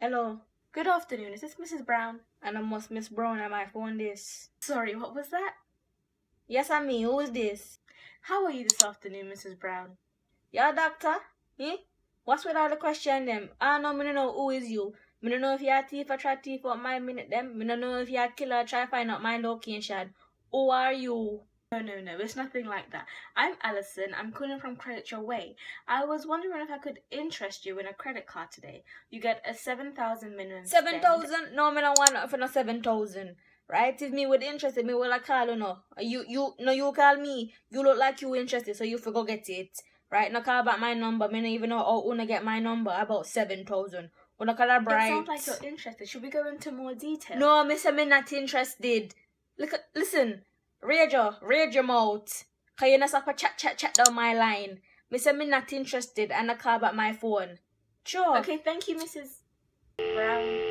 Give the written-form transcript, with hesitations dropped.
Hello. Good afternoon. Is this Mrs. Brown? And I must Miss Brown on my phone this. Sorry, what was that? Yes, I'm me. Who is this? How are you this afternoon, Mrs. Brown? Yeah, doctor? Eh? What's with all the question them? I know me no know who is you. Me no know if you're a thief or try thief out my minute them. Me no know if you're a killer try find out my location. Who are you? No, it's nothing like that. I'm Alison. I'm calling from Credit Your Way. I was wondering if I could interest you in a credit card today. You get a 7,000 minimum spend. 7,000? No, me no want nothing for no 7,000. Right? If me would interested, me will call you no. You call me. You look like you interested, so you forgo get it. Right? No call back my number. Me no even know how wanna get my number about 7,000. Wanna call her bright. It sounds like you're interested. Should we go into more detail? No, me say me not interested. Listen. Rage your mouth. Cause you not stop a chat down my line. Me say me not interested and I call back my phone. Sure. Okay, thank you, Mrs. Brown.